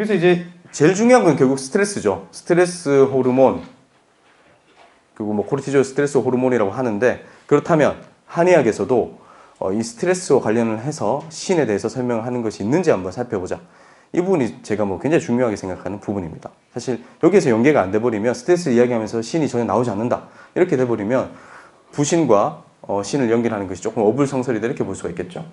그래서 이제 제일 중요한 건 결국 스트레스죠. 스트레스 호르몬, 그리고 뭐 코르티졸 스트레스 호르몬이라고 하는데, 그렇다면 한의학에서도 이 스트레스와 관련을 해서 신에 대해서 설명하는 것이 있는지 한번 살펴보자. 이 부분이 제가 뭐 굉장히 중요하게 생각하는 부분입니다. 사실 여기에서 연계가 안 돼버리면, 스트레스 이야기하면서 신이 전혀 나오지 않는다 이렇게 돼버리면 부신과 신을 연결하는 것이 조금 어불성설이다 이렇게 볼 수가 있겠죠.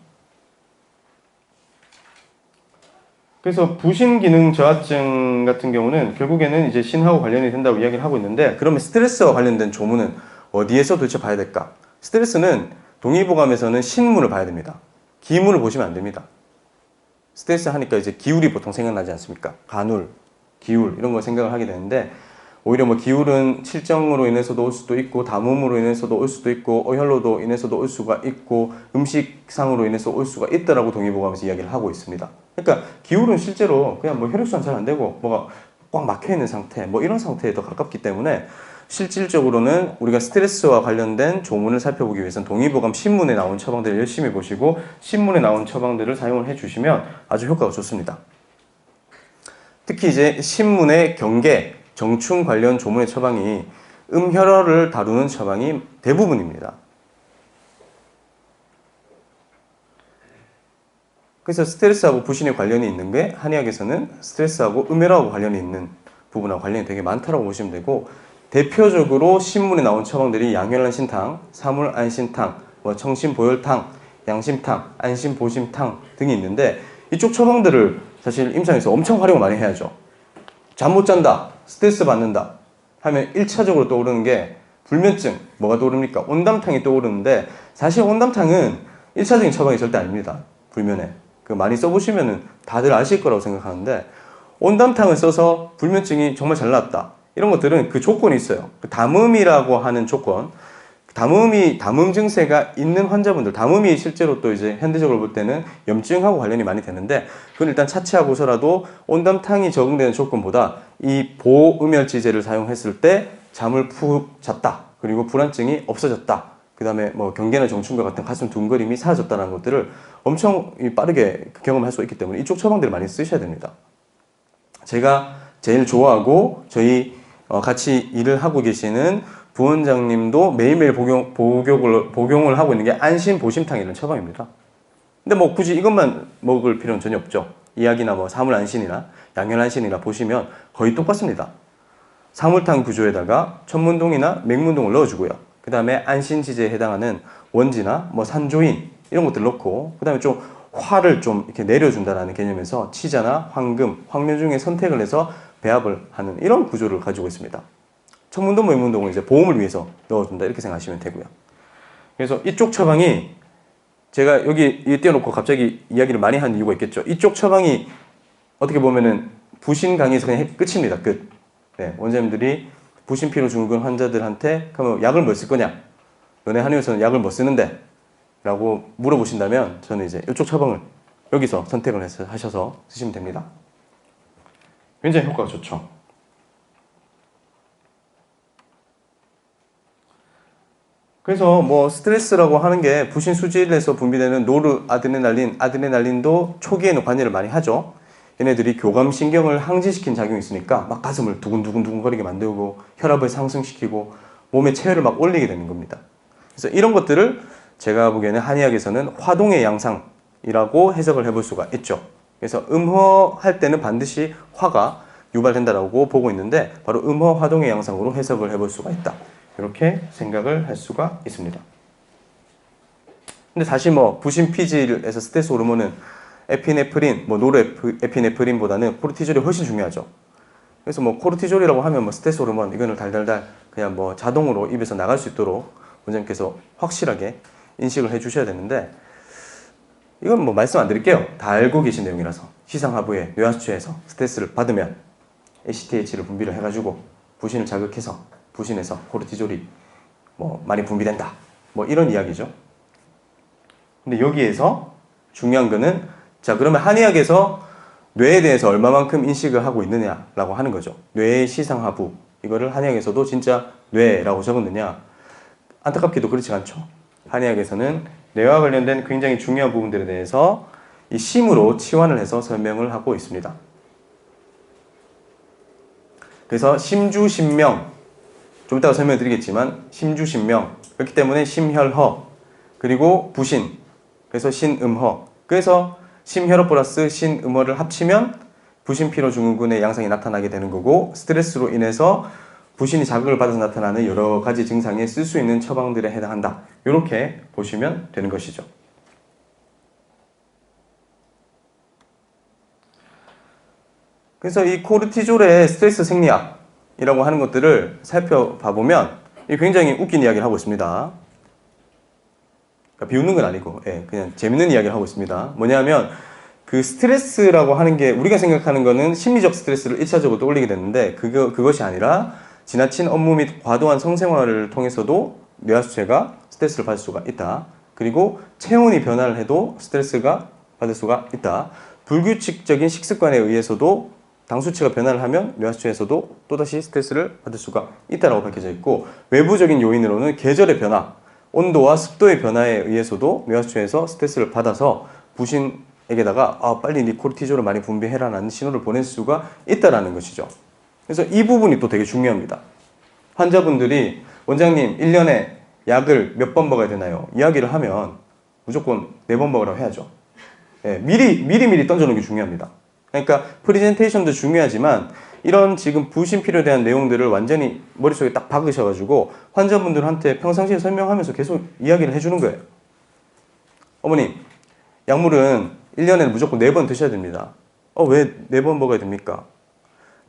그래서 부신 기능 저하증 같은 경우는 결국에는 이제 신하고 관련이 된다고 이야기를 하고 있는데, 그러면 스트레스와 관련된 조문은 어디에서 도대체 봐야 될까? 스트레스는 동의보감에서는 신문을 봐야 됩니다. 기문을 보시면 안 됩니다. 스트레스 하니까 이제 기울이 보통 생각나지 않습니까? 간울, 기울 이런 걸 생각을 하게 되는데, 오히려 뭐 기울은 칠정으로 인해서도 올 수도 있고, 담음으로 인해서도 올 수도 있고, 어혈로도 인해서도 올 수가 있고, 음식상으로 인해서 올 수가 있다라고 동의보감에서 이야기를 하고 있습니다. 그러니까 기울은 실제로 그냥 뭐 혈액순환 잘 안 되고 뭐가 꽉 막혀 있는 상태, 뭐 이런 상태에 더 가깝기 때문에, 실질적으로는 우리가 스트레스와 관련된 조문을 살펴보기 위해서는 동의보감 신문에 나온 처방들을 열심히 보시고 신문에 나온 처방들을 사용을 해주시면 아주 효과가 좋습니다. 특히 이제 신문의 경계, 정충 관련 조문의 처방이 음혈어를 다루는 처방이 대부분입니다. 그래서 스트레스하고 부신에 관련이 있는 게 한의학에서는 스트레스하고 음혈하고 관련이 있는 부분하고 관련이 되게 많다고 보시면 되고, 대표적으로 신문에 나온 처방들이 양혈안신탕, 사물안신탕, 뭐 청신보혈탕, 양심탕, 안심보심탕 등이 있는데, 이쪽 처방들을 사실 임상에서 엄청 활용을 많이 해야죠. 잠 못 잔다, 스트레스 받는다 하면 1차적으로 떠오르는 게 불면증, 뭐가 떠오릅니까? 온담탕이 떠오르는데, 사실 온담탕은 1차적인 처방이 절대 아닙니다. 불면에. 그 많이 써보시면 다들 아실 거라고 생각하는데, 온담탕을 써서 불면증이 정말 잘 나았다, 이런 것들은 그 조건이 있어요. 담음이라고 하는 조건, 담음 증세가 있는 환자분들, 담음이 실제로 또 이제 현대적으로 볼 때는 염증하고 관련이 많이 되는데, 그건 일단 차치하고서라도 온담탕이 적용되는 조건보다 이 보음혈지제를 사용했을 때 잠을 푹 잤다, 그리고 불안증이 없어졌다, 그 다음에 뭐 경계나 정충과 같은 가슴 둔거림이 사라졌다는 것들을 엄청 빠르게 경험할 수 있기 때문에 이쪽 처방들을 많이 쓰셔야 됩니다. 제가 제일 좋아하고 저희 같이 일을 하고 계시는 부원장님도 매일매일 복용을 하고 있는 게 안심보심탕이라는 처방입니다. 근데 뭐 굳이 이것만 먹을 필요는 전혀 없죠. 이약이나 뭐 사물안신이나 양혈안신이나 보시면 거의 똑같습니다. 사물탕 구조에다가 천문동이나 맹문동을 넣어주고요. 그 다음에 안신지제에 해당하는 원지나 뭐 산조인 이런 것들 넣고, 그 다음에 좀 화를 좀 이렇게 내려준다는 개념에서 치자나 황금, 황묘 중에 선택을 해서 배합을 하는 이런 구조를 가지고 있습니다. 천문동, 맹문동을 이제 보험을 위해서 넣어준다 이렇게 생각하시면 되고요. 그래서 이쪽 처방이, 제가 여기 띄워놓고 갑자기 이야기를 많이 한 이유가 있겠죠. 이쪽 처방이 어떻게 보면은 부신 강의에서 그냥 끝입니다. 끝. 네, 원장님들이 부신피로 중근 환자들한테 그러면 약을 뭐 쓸 거냐? 너네 한의원에서는 약을 뭐 쓰는데? 라고 물어보신다면 저는 이제 이쪽 처방을 여기서 선택을 해서 하셔서 쓰시면 됩니다. 굉장히 효과가 좋죠. 그래서 뭐 스트레스라고 하는 게 부신 수질에서 분비되는 노르아드레날린, 아드레날린도 초기에는 관여를 많이 하죠. 얘네들이 교감신경을 항진시킨 작용이 있으니까 막 가슴을 두근두근거리게 만들고 혈압을 상승시키고 몸의 체열을 막 올리게 되는 겁니다. 그래서 이런 것들을 제가 보기에는 한의학에서는 화동의 양상이라고 해석을 해볼 수가 있죠. 그래서 음허할 때는 반드시 화가 유발된다라고 보고 있는데, 바로 음허 화동의 양상으로 해석을 해볼 수가 있다, 이렇게 생각을 할 수가 있습니다. 근데 사실 뭐 부신 피질에서 스트레스 호르몬은 에피네프린, 뭐 노르에피네프린보다는 코르티졸이 훨씬 중요하죠. 그래서 뭐 코르티졸이라고 하면 뭐 스트레스 호르몬 이거는 달달달 그냥 뭐 자동으로 입에서 나갈 수 있도록 원장님께서 확실하게 인식을 해 주셔야 되는데, 이건 뭐 말씀 안 드릴게요. 다 알고 계신 내용이라서. 시상하부에 뇌하수체에서 스트레스를 받으면 ACTH를 분비를 해가지고 부신을 자극해서 부신에서 코르티졸이 뭐 많이 분비된다, 뭐 이런 이야기죠. 근데 여기에서 중요한 거는, 자 그러면 한의학에서 뇌에 대해서 얼마만큼 인식을 하고 있느냐라고 하는 거죠. 뇌의 시상하부, 이거를 한의학에서도 진짜 뇌라고 적었느냐? 안타깝게도 그렇지 않죠. 한의학에서는 뇌와 관련된 굉장히 중요한 부분들에 대해서 이 심으로 치환을 해서 설명을 하고 있습니다. 그래서 심주심명, 좀 이따가 설명드리겠지만 심주심명, 그렇기 때문에 심혈허, 그리고 부신, 그래서 신음허, 그래서 심혈허 플러스 신음허를 합치면 부신피로증후군의 양상이 나타나게 되는 거고, 스트레스로 인해서 부신이 자극을 받아서 나타나는 여러 가지 증상에 쓸 수 있는 처방들에 해당한다. 이렇게 보시면 되는 것이죠. 그래서 이 코르티졸의 스트레스 생리학이라고 하는 것들을 살펴봐 보면 굉장히 웃긴 이야기를 하고 있습니다. 그러니까 비웃는 건 아니고, 그냥 재밌는 이야기를 하고 있습니다. 뭐냐면 그 스트레스라고 하는 게 우리가 생각하는 거는 심리적 스트레스를 1차적으로 떠올리게 되는데 그것이 아니라 지나친 업무 및 과도한 성생활을 통해서도 뇌하수체가 스트레스를 받을 수가 있다. 그리고 체온이 변화를 해도 스트레스가 받을 수가 있다. 불규칙적인 식습관에 의해서도 당 수치가 변화를 하면 뇌하수체에서도 또다시 스트레스를 받을 수가 있다고 밝혀져 있고, 외부적인 요인으로는 계절의 변화, 온도와 습도의 변화에 의해서도 뇌하수체에서 스트레스를 받아서 부신에게다가 빨리 니 코르티졸을 많이 분비해라라는 신호를 보낼 수가 있다는 것이죠. 그래서 이 부분이 또 되게 중요합니다. 환자분들이 원장님 1년에 약을 몇 번 먹어야 되나요? 이야기를 하면 무조건 4번 먹으라고 해야죠. 미리 던져놓는 게 중요합니다. 그러니까 프리젠테이션도 중요하지만 이런 지금 부신필요에 대한 내용들을 완전히 머릿속에 딱 박으셔가지고 환자분들한테 평상시에 설명하면서 계속 이야기를 해주는 거예요. 어머님, 약물은 1년에 무조건 4번 드셔야 됩니다. 왜 4번 먹어야 됩니까?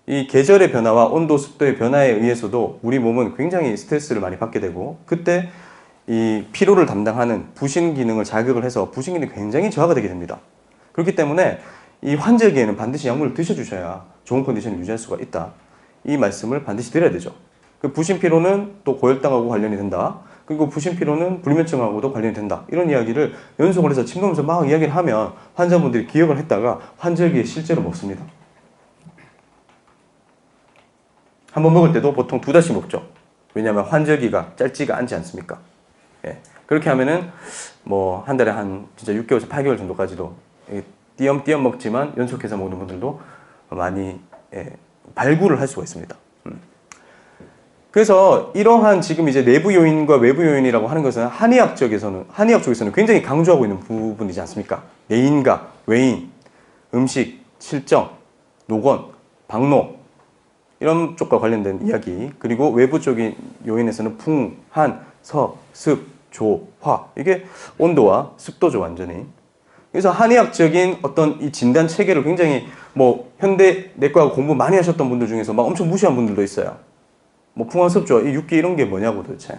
이 계절의 변화와 온도, 습도의 변화에 의해서도 우리 몸은 굉장히 스트레스를 많이 받게 되고, 그때 이 피로를 담당하는 부신 기능을 자극을 해서 부신 기능이 굉장히 저하가 되게 됩니다. 그렇기 때문에 이 환절기에는 반드시 약물을 드셔주셔야 좋은 컨디션을 유지할 수가 있다. 이 말씀을 반드시 드려야 되죠. 그 부신피로는 또 고혈당하고 관련이 된다. 그리고 부신피로는 불면증하고도 관련이 된다. 이런 이야기를 연속을 해서 침 놓으면서 막 이야기를 하면 환자분들이 기억을 했다가 환절기에 실제로 먹습니다. 한 번 먹을 때도 보통 2달씩 먹죠. 왜냐하면 환절기가 짧지가 않지 않습니까? 그렇게 하면은 뭐 한 달에 한 진짜 6개월에서 8개월 정도까지도 띄엄띄엄 먹지만 연속해서 먹는 분들도 많이 발굴을 할 수가 있습니다. 그래서 이러한 지금 이제 내부 요인과 외부 요인이라고 하는 것은 한의학 쪽에서는 굉장히 강조하고 있는 부분이지 않습니까? 내인과 외인, 음식, 실정, 노건, 방노 이런 쪽과 관련된 이야기, 그리고 외부적인 요인에서는 풍, 한, 서, 습, 조, 화, 이게 온도와 습도죠, 완전히. 그래서 한의학적인 어떤 이 진단 체계를 굉장히 뭐 현대 내과 공부 많이 하셨던 분들 중에서 막 엄청 무시한 분들도 있어요. 뭐 풍화습조, 이 육기 이런 게 뭐냐고 도대체.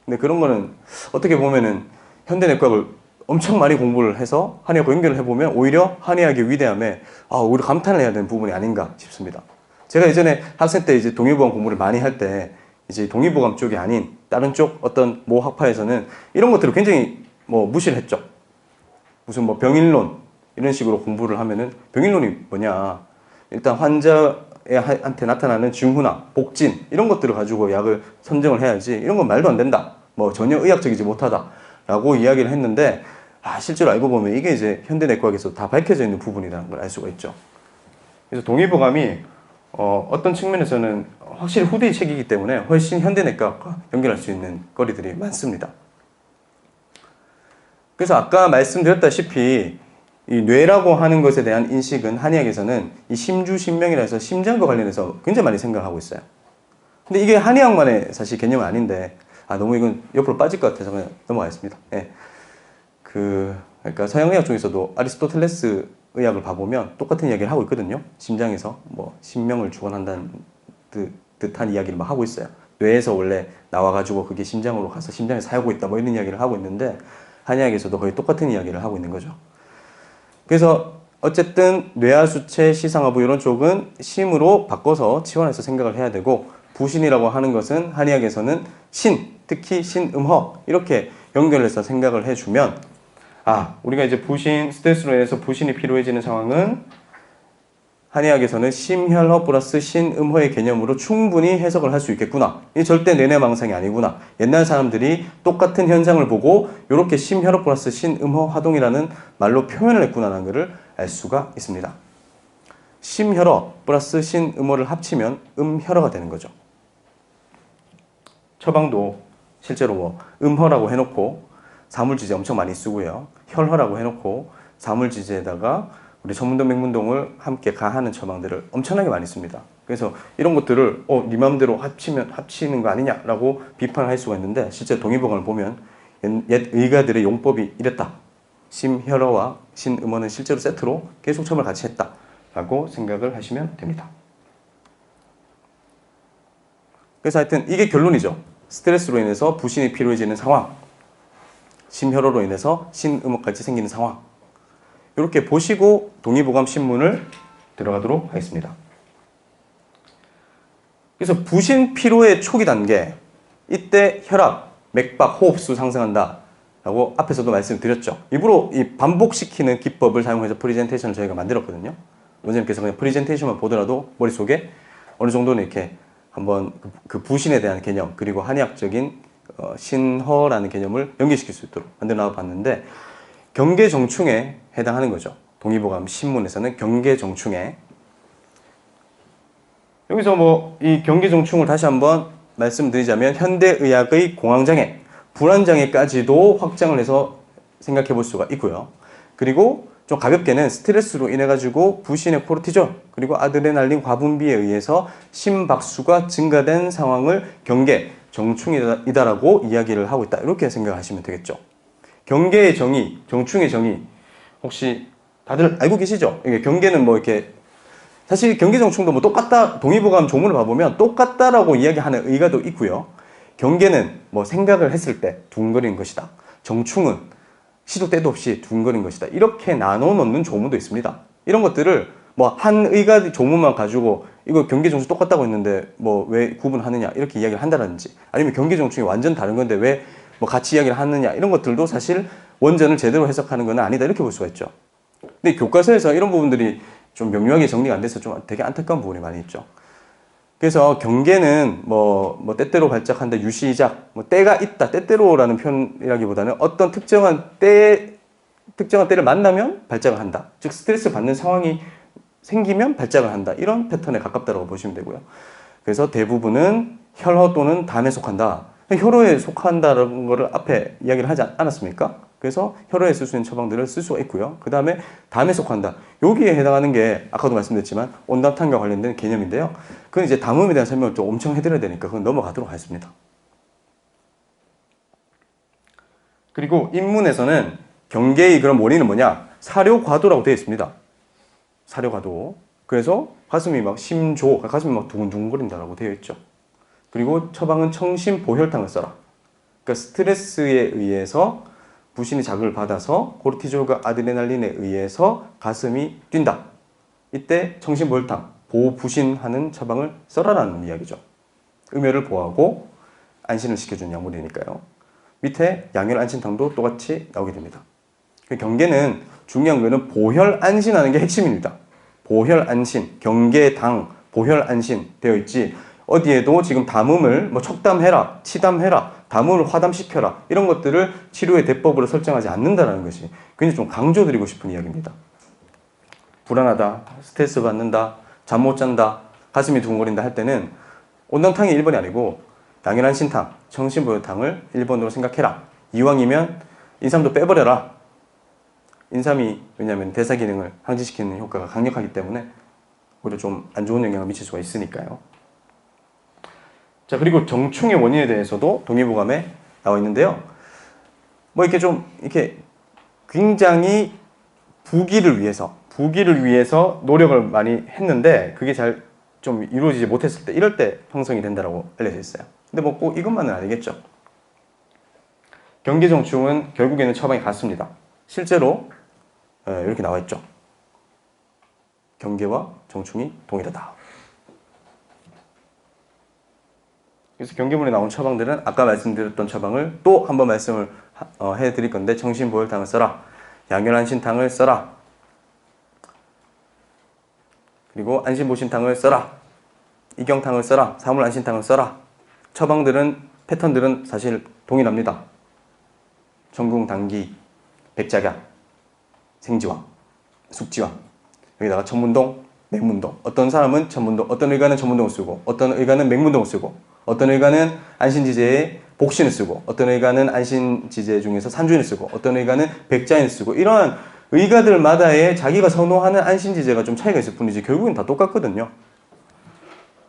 근데 그런 거는 어떻게 보면은 현대 내과를 엄청 많이 공부를 해서 한의학과 연결을 해보면 오히려 한의학의 위대함에 오히려 감탄을 해야 되는 부분이 아닌가 싶습니다. 제가 예전에 학생 때 이제 동의보감 공부를 많이 할 때 이제 동의보감 쪽이 아닌 다른 쪽 어떤 모 학파에서는 이런 것들을 굉장히 뭐 무시를 했죠. 무슨 뭐 병일론 이런 식으로 공부를 하면은 병일론이 뭐냐, 일단 환자한테 나타나는 증후나 복진 이런 것들을 가지고 약을 선정을 해야지 이런 건 말도 안 된다, 뭐 전혀 의학적이지 못하다 라고 이야기를 했는데 실제로 알고 보면 이게 이제 현대내과학에서 다 밝혀져 있는 부분이라는 걸 알 수가 있죠. 그래서 동의보감이 어떤 측면에서는 확실히 후대의 책이기 때문에 훨씬 현대내과학과 연결할 수 있는 거리들이 많습니다. 그래서 아까 말씀드렸다시피 이 뇌라고 하는 것에 대한 인식은 한의학에서는 이 심주심명이라 해서 심장과 관련해서 굉장히 많이 생각을 하고 있어요. 근데 이게 한의학만의 사실 개념은 아닌데 너무 이건 옆으로 빠질 것 같아서 그냥 넘어가겠습니다. 그러니까 서양의학 중에서도 아리스토텔레스 의학을 봐보면 똑같은 이야기를 하고 있거든요. 심장에서 뭐 신명을 주관한다는 듯한 이야기를 막 하고 있어요. 뇌에서 원래 나와가지고 그게 심장으로 가서 심장에 살고 있다 뭐 이런 이야기를 하고 있는데 한의학에서도 거의 똑같은 이야기를 하고 있는 거죠. 그래서 어쨌든 뇌하수체, 시상하부 이런 쪽은 심으로 바꿔서 치환해서 생각을 해야 되고, 부신이라고 하는 것은 한의학에서는 신, 특히 신음허 이렇게 연결해서 생각을 해주면 우리가 이제 부신, 스트레스로 인해서 부신이 필요해지는 상황은 한의학에서는 심혈허 플러스 신음허의 개념으로 충분히 해석을 할 수 있겠구나. 이 절대 내내망상이 아니구나. 옛날 사람들이 똑같은 현상을 보고 이렇게 심혈허 플러스 신음허 화동이라는 말로 표현을 했구나라는 것을 알 수가 있습니다. 심혈어 플러스 신음어를 합치면 음혈어가 되는 거죠. 처방도 실제로 뭐 음허라고 해놓고 사물지제 엄청 많이 쓰고요. 혈허라고 해놓고 사물지제에다가 우리 천문동 맹문동을 함께 가하는 처방들을 엄청나게 많이 씁니다. 그래서 이런 것들을 네 맘대로 합치는 거 아니냐라고 비판할 수가 있는데 실제 동의보감을 보면 옛 의가들의 용법이 이랬다. 심혈어와 신음어는 실제로 세트로 계속 처방을 같이 했다라고 생각을 하시면 됩니다. 그래서 하여튼 이게 결론이죠. 스트레스로 인해서 부신이 필요해지는 상황, 심혈어로 인해서 신음어까지 생기는 상황. 이렇게 보시고 동의보감 신문을 들어가도록 하겠습니다. 그래서 부신 피로의 초기 단계, 이때 혈압, 맥박, 호흡수 상승한다 라고 앞에서도 말씀드렸죠. 일부러 이 반복시키는 기법을 사용해서 프리젠테이션을 저희가 만들었거든요. 원장님께서 그냥 프리젠테이션만 보더라도 머릿속에 어느 정도는 이렇게 한번 그 부신에 대한 개념, 그리고 한의학적인 신허라는 개념을 연계시킬 수 있도록 만들어 나와 봤는데, 경계정충에 해당하는 거죠. 동의보감 신문에서는 경계정충에. 여기서 뭐 이 경계정충을 다시 한번 말씀드리자면 현대의학의 공황장애, 불안장애까지도 확장을 해서 생각해 볼 수가 있고요. 그리고 좀 가볍게는 스트레스로 인해 가지고 부신의 코르티졸 그리고 아드레날린 과분비에 의해서 심박수가 증가된 상황을 경계정충이다라고 이야기를 하고 있다. 이렇게 생각하시면 되겠죠. 경계의 정의, 정충의 정의 혹시 다들 알고 계시죠? 이게 경계는 뭐 이렇게 사실 경계정충도 뭐 똑같다, 동의보감 조문을 봐보면 똑같다라고 이야기하는 의가도 있고요. 경계는 뭐 생각을 했을 때 두근거리는 것이다. 정충은 시도 때도 없이 두근거리는 것이다. 이렇게 나눠 놓는 조문도 있습니다. 이런 것들을 뭐 한 의가 조문만 가지고 이거 경계정충 똑같다고 했는데 뭐 왜 구분하느냐 이렇게 이야기를 한다든지, 아니면 경계정충이 완전 다른 건데 왜 뭐 같이 이야기를 하느냐, 이런 것들도 사실 원전을 제대로 해석하는 건 아니다 이렇게 볼 수가 있죠. 근데 교과서에서 이런 부분들이 좀 명료하게 정리가 안 돼서 좀 되게 안타까운 부분이 많이 있죠. 그래서 경계는 뭐 때때로 발작한다, 유시작, 뭐 때가 있다, 때때로라는 표현이라기보다는 어떤 특정한 때를 만나면 발작을 한다. 즉 스트레스 받는 상황이 생기면 발작을 한다. 이런 패턴에 가깝다고 보시면 되고요. 그래서 대부분은 혈허 또는 담에 속한다. 혈허에 속한다는 거를 앞에 이야기를 하지 않았습니까? 그래서 혈허에 쓸 수 있는 처방들을 쓸 수가 있고요. 그 다음에 담에 속한다. 여기에 해당하는 게 아까도 말씀드렸지만 온담탕과 관련된 개념인데요. 그건 이제 담음에 대한 설명을 좀 엄청 해드려야 되니까 그건 넘어가도록 하겠습니다. 그리고 인문에서는 경계의 그런 원인은 뭐냐? 사료과도라고 되어 있습니다. 사료과도. 그래서 가슴이 막 심조, 가슴이 막 두근두근거린다라고 되어 있죠. 그리고 처방은 청심보혈탕을 써라. 그러니까 스트레스에 의해서 부신이 자극을 받아서 코르티졸과 아드레날린에 의해서 가슴이 뛴다. 이때 청심보혈탕, 보부신하는 처방을 써라라는 이야기죠. 음혈을 보호하고 안신을 시켜주는 약물이니까요. 밑에 양혈안신탕도 똑같이 나오게 됩니다. 경계는 중요한 거는 보혈안신하는 게 핵심입니다. 보혈안신, 경계당, 보혈안신 되어 있지, 어디에도 지금 담음을 뭐 척담해라, 치담해라, 담음을 화담시켜라, 이런 것들을 치료의 대법으로 설정하지 않는다는 것이 굉장히 좀 강조드리고 싶은 이야기입니다. 불안하다, 스트레스 받는다, 잠 못 잔다, 가슴이 두근거린다 할 때는 온담탕이 1번이 아니고 양혈안신탕, 청심보혈탕을 1번으로 생각해라. 이왕이면 인삼도 빼버려라. 인삼이 왜냐하면 대사 기능을 항진시키는 효과가 강력하기 때문에 오히려 좀 안 좋은 영향을 미칠 수가 있으니까요. 자, 그리고 정충의 원인에 대해서도 동의보감에 나와 있는데요. 뭐 이렇게 좀 이렇게 굉장히 부기를 위해서 노력을 많이 했는데 그게 잘 좀 이루어지지 못했을 때, 이럴 때 형성이 된다고 알려져 있어요. 근데 뭐 꼭 이것만은 아니겠죠. 경계정충은 결국에는 처방이 같습니다. 실제로 이렇게 나와 있죠. 경계와 정충이 동일하다. 그래서 경계문에 나온 처방들은 아까 말씀드렸던 처방을 또 한번 말씀을 해드릴 건데, 청심보혈탕을 써라, 양혈안신탕을 써라, 그리고 안신보신탕을 써라, 이경탕을 써라, 사물안신탕을 써라. 처방들은, 패턴들은 사실 동일합니다. 전궁, 당기, 백작약, 생지왕, 숙지왕, 여기다가 천문동, 맹문동, 어떤 사람은 천문동, 어떤 의가는 천문동을 쓰고, 어떤 의가는 맹문동을 쓰고, 어떤 의가는 안신지제에 복신을 쓰고, 어떤 의가는 안신지제 중에서 산주인을 쓰고, 어떤 의가는 백자인을 쓰고, 이러한 의가들마다의 자기가 선호하는 안신지제가 좀 차이가 있을 뿐이지 결국엔 다 똑같거든요.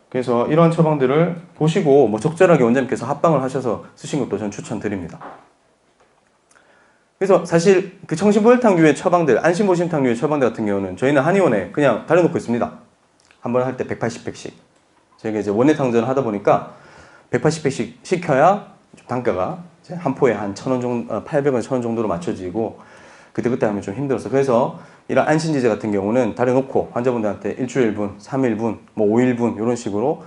그래서 이러한 처방들을 보시고 뭐 적절하게 원장님께서 합방을 하셔서 쓰신 것도 저는 추천드립니다. 그래서 사실 그 청신보혈탕류의 처방들, 안심보심탕류의 처방들 같은 경우는 저희는 한의원에 그냥 달려놓고 있습니다. 한 번 할 때 180, 100씩. 저희가 이제 원예탕전을 하다 보니까 180, 100씩 시켜야 단가가 한 포에 한 1,000원 정도, 800원, 1,000원 정도로 맞춰지고 그때그때 하면 좀 힘들어서 그래서 이런 안신지제 같은 경우는 달여놓고 환자분들한테 일주일분, 3일분, 뭐 5일분 이런 식으로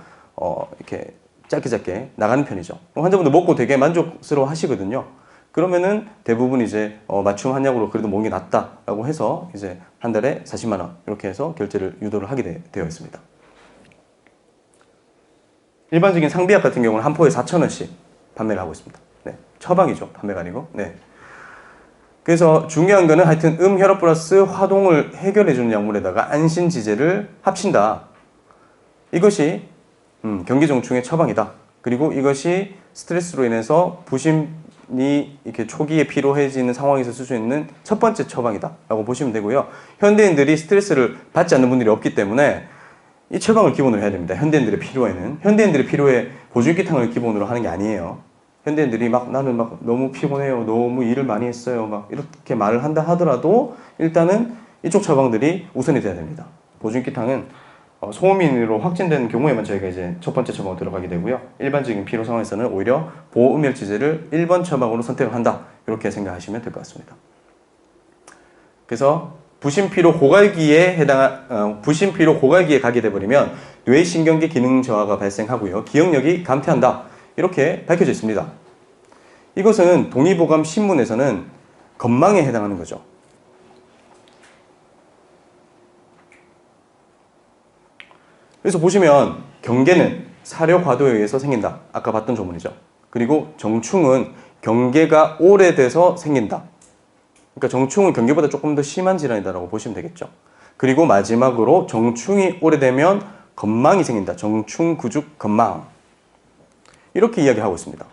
이렇게 짧게 나가는 편이죠. 환자분들 먹고 되게 만족스러워 하시거든요. 그러면은 대부분 이제 맞춤 한약으로 그래도 먹는 게 낫다라고 해서 이제 한 달에 40만 원 이렇게 해서 결제를 유도를 하게 되어 있습니다. 일반적인 상비약 같은 경우는 한 포에 4,000원씩 판매를 하고 있습니다. 네, 처방이죠. 판매가 아니고. 네. 그래서 중요한 거는 하여튼 혈압 플러스 화동을 해결해주는 약물에다가 안신지제를 합친다. 이것이 경기정충의 처방이다. 그리고 이것이 스트레스로 인해서 부심이 이렇게 초기에 피로해지는 상황에서 쓸 수 있는 첫 번째 처방이다 라고 보시면 되고요. 현대인들이 스트레스를 받지 않는 분들이 없기 때문에 이 처방을 기본으로 해야 됩니다. 현대인들의 필요에 보증기탕을 기본으로 하는 게 아니에요. 현대인들이 나는 너무 피곤해요. 너무 일을 많이 했어요. 이렇게 말을 한다 하더라도 일단은 이쪽 처방들이 우선이 돼야 됩니다. 보증기탕은 소음인으로 확진된 경우에만 저희가 이제 첫 번째 처방으로 들어가게 되고요. 일반적인 피로 상황에서는 오히려 보음혈지제를 1번 처방으로 선택을 한다. 이렇게 생각하시면 될 것 같습니다. 그래서 부심피로 고갈기에 가게 되버리면 뇌신경계 기능 저하가 발생하고요. 기억력이 감퇴한다. 이렇게 밝혀져 있습니다. 이것은 동의보감 신문에서는 건망에 해당하는 거죠. 그래서 보시면 경계는 사료과도에 의해서 생긴다. 아까 봤던 조문이죠. 그리고 정충은 경계가 오래돼서 생긴다. 그러니까 정충은 경계보다 조금 더 심한 질환이다라고 보시면 되겠죠. 그리고 마지막으로 정충이 오래되면 건망이 생긴다. 정충구죽 건망. 이렇게 이야기하고 있습니다.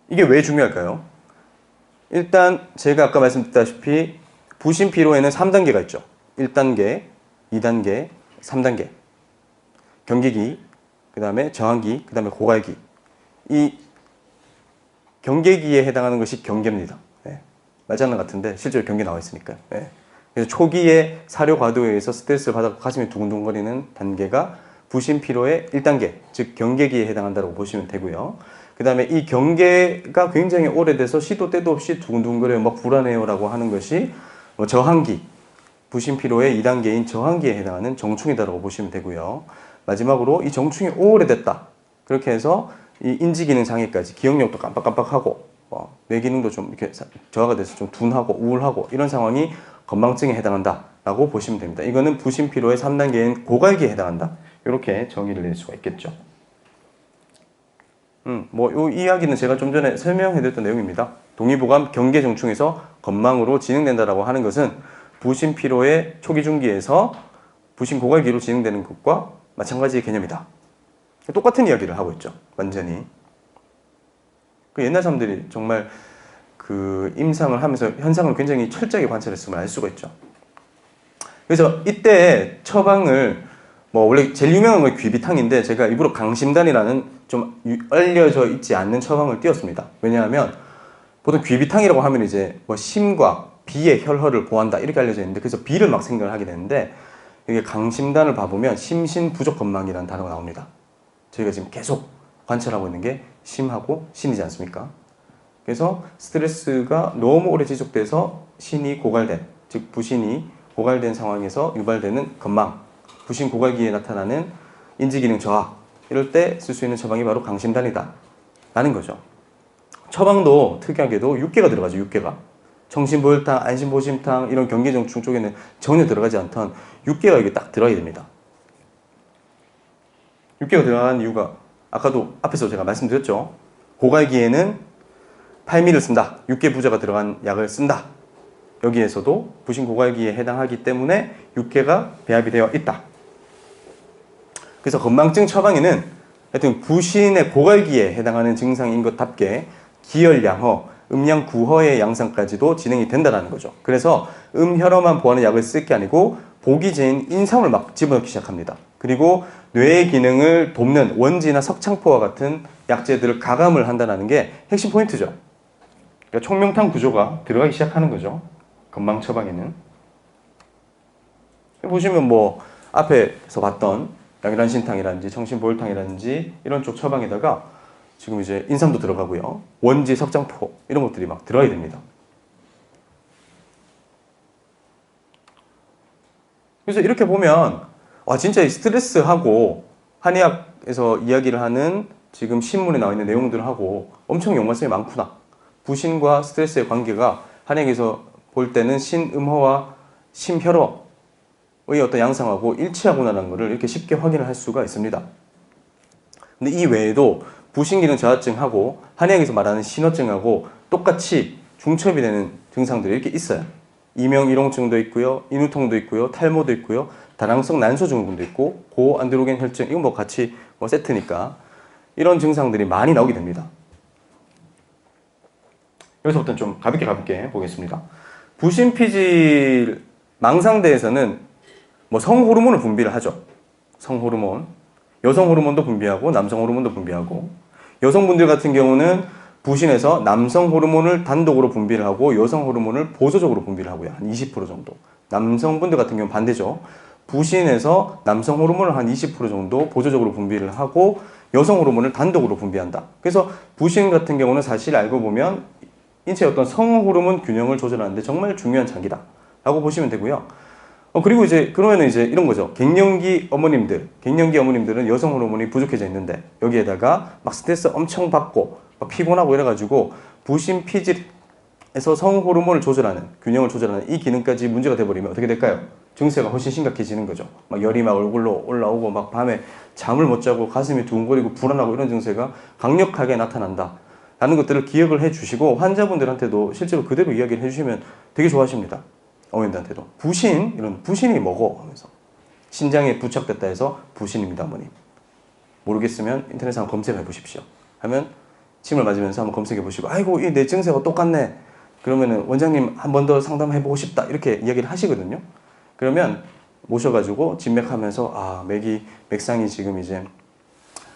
이게 왜 중요할까요? 일단 제가 아까 말씀드렸다시피 부심피로에는 3단계가 있죠. 1단계, 2단계, 3단계. 경계기, 그 다음에 저항기, 그 다음에 고갈기. 이 경계기에 해당하는 것이 경계입니다. 네. 맞지 않는 것 같은데 실제로 경계 나와 있으니까요. 네. 그래서 초기에 사료과도에 의해서 스트레스를 받아 가슴이 두근두근거리는 단계가 부심피로의 1단계, 즉 경계기에 해당한다고 보시면 되고요. 그 다음에 이 경계가 굉장히 오래돼서 시도 때도 없이 두근두근거려요, 불안해요 라고 하는 것이 저항기, 부심피로의 2단계인 저항기에 해당하는 정충이다라고 보시면 되고요. 마지막으로 이 정충이 오래됐다. 그렇게 해서 이 인지기능 장애까지 기억력도 깜빡깜빡하고 뇌기능도 좀 이렇게 저하가 돼서 좀 둔하고 우울하고 이런 상황이 건망증에 해당한다라고 보시면 됩니다. 이거는 부심피로의 3단계인 고갈기에 해당한다. 이렇게 정의를 낼 수가 있겠죠. 요 이야기는 제가 좀 전에 설명해드렸던 내용입니다. 동의보감 경계정충에서 건망으로 진행된다라고 하는 것은 부심피로의 초기 중기에서 부심고갈기로 진행되는 것과 마찬가지의 개념이다. 똑같은 이야기를 하고 있죠. 완전히. 옛날 사람들이 정말 그 임상을 하면서 현상을 굉장히 철저하게 관찰했음을 알 수가 있죠. 그래서 이때 처방을 원래 제일 유명한 건 귀비탕인데 제가 일부러 강심단이라는 좀 알려져 있지 않는 처방을 띄웠습니다. 왜냐하면 보통 귀비탕이라고 하면 이제 심과 비의 혈허를 보한다 이렇게 알려져 있는데 그래서 비를 막 생각을 하게 되는데 이게 강심단을 봐보면 심신부족건망이라는 단어가 나옵니다. 저희가 지금 계속 관찰하고 있는 게 심하고 신이지 않습니까? 그래서 스트레스가 너무 오래 지속돼서 신이 고갈된, 즉 부신이 고갈된 상황에서 유발되는 건망, 부신 고갈기에 나타나는 인지기능 저하, 이럴 때 쓸 수 있는 처방이 바로 강심단이다 라는 거죠. 처방도 특이하게도 6개가 들어가죠. 6개가. 청신보혈탕, 안심보심탕 이런 경계정충 쪽에는 전혀 들어가지 않던 6개가 이게 딱 들어가야 됩니다. 6개가 들어간 이유가 아까도 앞에서 제가 말씀드렸죠. 고갈기에는 8미를 쓴다. 6개 부자가 들어간 약을 쓴다. 여기에서도 부신 고갈기에 해당하기 때문에 육해가 배합이 되어 있다. 그래서 건망증 처방에는 하여튼 부신의 고갈기에 해당하는 증상인 것답게 기혈양허, 음양구허의 양상까지도 진행이 된다는 거죠. 그래서 음혈어만 보하는 약을 쓸 게 아니고 보기제인 인삼을 막 집어넣기 시작합니다. 그리고 뇌의 기능을 돕는 원지나 석창포와 같은 약재들을 가감을 한다는 게 핵심 포인트죠. 그러니까 총명탕 구조가 들어가기 시작하는 거죠. 건망 처방에는. 보시면 뭐 앞에서 봤던 양일환신탕이라든지 청신보혈탕이라든지 이런 쪽 처방에다가 지금 이제 인삼도 들어가고요. 원지, 석장포 이런 것들이 막 들어가야 됩니다. 그래서 이렇게 보면 와 진짜 이 스트레스하고 한의학에서 이야기를 하는 지금 신문에 나와 있는 내용들하고 엄청 연관성이 많구나. 부신과 스트레스의 관계가 한의학에서 볼 때는 신음허와 심혈어의 어떤 양상하고 일치하구나라는 것을 이렇게 쉽게 확인을 할 수가 있습니다. 근데 이 외에도 부신기능 저하증하고 한의학에서 말하는 신어증하고 똑같이 중첩이 되는 증상들이 이렇게 있어요. 이명이롱증도 있고요, 인후통도 있고요, 탈모도 있고요, 다낭성 난소증후군도 있고 고안드로겐 혈증 이건 뭐 같이 뭐 세트니까 이런 증상들이 많이 나오게 됩니다. 여기서부터 좀 가볍게 보겠습니다. 부신피질 망상대에서는 뭐 성호르몬을 분비를 하죠. 성호르몬. 여성 호르몬도 분비하고 남성 호르몬도 분비하고 여성분들 같은 경우는 부신에서 남성 호르몬을 단독으로 분비를 하고 여성 호르몬을 보조적으로 분비를 하고요. 한 20% 정도. 남성분들 같은 경우는 반대죠. 부신에서 남성 호르몬을 한 20% 정도 보조적으로 분비를 하고 여성 호르몬을 단독으로 분비한다. 그래서 부신 같은 경우는 사실 알고 보면 인체의 어떤 성호르몬 균형을 조절하는데 정말 중요한 장기다 라고 보시면 되고요. 그리고 이제 그러면은 이제 이런 거죠. 갱년기 어머님들은 여성 호르몬이 부족해져 있는데 여기에다가 막 스트레스 엄청 받고 막 피곤하고 이래가지고 부신 피질에서 성 호르몬을 조절하는 균형을 조절하는 이 기능까지 문제가 돼버리면 어떻게 될까요? 증세가 훨씬 심각해지는 거죠. 막 열이 막 얼굴로 올라오고 막 밤에 잠을 못 자고 가슴이 두근거리고 불안하고 이런 증세가 강력하게 나타난다. 라는 것들을 기억을 해주시고 환자분들한테도 실제로 그대로 이야기를 해주시면 되게 좋아하십니다. 어머님들한테도 이런 부신이 뭐고 하면서 신장에 부착됐다 해서 부신입니다 어머님. 모르겠으면 인터넷에 한번 검색해 보십시오. 하면 침을 맞으면서 한번 검색해 보시고 아이고 이 내 증세가 똑같네. 그러면은 원장님 한 번 더 상담해 보고 싶다 이렇게 이야기를 하시거든요. 그러면 모셔가지고 진맥하면서 아 맥상이 지금 이제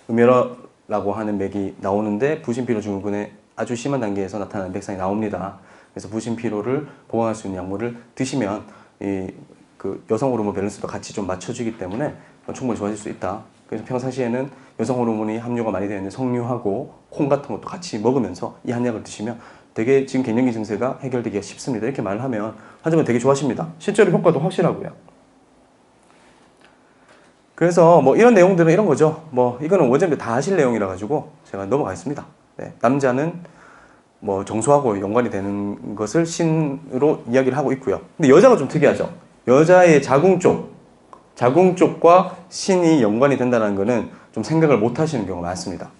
음혈어라고 하는 맥이 나오는데 부신피로 증후군의 아주 심한 단계에서 나타나는 맥상이 나옵니다. 그래서 부신피로를 보강할 수 있는 약물을 드시면 그 여성 호르몬 밸런스도 같이 좀 맞춰지기 때문에 충분히 좋아질 수 있다. 그래서 평상시에는 여성 호르몬이 함유가 많이 되어 있는 석류하고 콩 같은 것도 같이 먹으면서 이 한 약을 드시면 되게 지금 갱년기 증세가 해결되기가 쉽습니다. 이렇게 말을 하면 환자분 되게 좋아하십니다. 실제로 효과도 확실하고요. 그래서 뭐 이런 내용들은 이런 거죠. 뭐 이거는 원장님들 다 아실 내용이라 가지고 제가 넘어가겠습니다. 네, 남자는 뭐 정소하고 연관이 되는 것을 신으로 이야기를 하고 있고요. 근데 여자가 좀 특이하죠. 여자의 자궁 쪽과 신이 연관이 된다는 거는 좀 생각을 못 하시는 경우가 많습니다.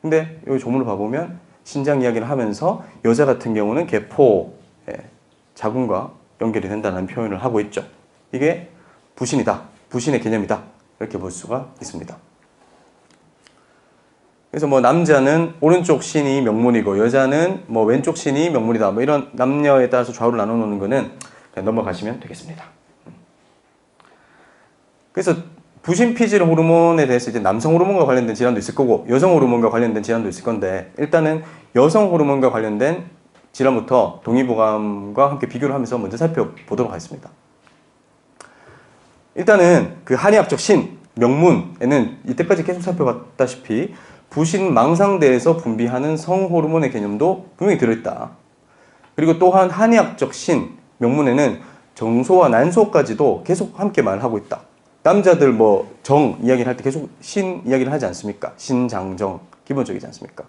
근데 여기 조문을 봐보면 신장 이야기를 하면서 여자 같은 경우는 개포, 자궁과 연결이 된다는 표현을 하고 있죠. 이게 부신이다. 부신의 개념이다. 이렇게 볼 수가 있습니다. 그래서 뭐 남자는 오른쪽 신이 명문이고 여자는 뭐 왼쪽 신이 명문이다. 뭐 이런 남녀에 따라서 좌우를 나눠 놓는 거는 그냥 넘어가시면 되겠습니다. 그래서 부신피질 호르몬에 대해서 이제 남성 호르몬과 관련된 질환도 있을 거고 여성 호르몬과 관련된 질환도 있을 건데 일단은 여성 호르몬과 관련된 질환부터 동의보감과 함께 비교를 하면서 먼저 살펴보도록 하겠습니다. 일단은 그 한의학적 신, 명문에는 이때까지 계속 살펴봤다시피 부신 망상대에서 분비하는 성호르몬의 개념도 분명히 들어있다. 그리고 또한 한의학적 신, 명문에는 정소와 난소까지도 계속 함께 말하고 있다. 남자들 뭐 정 이야기를 할 때 계속 신 이야기를 하지 않습니까? 신장정 기본적이지 않습니까?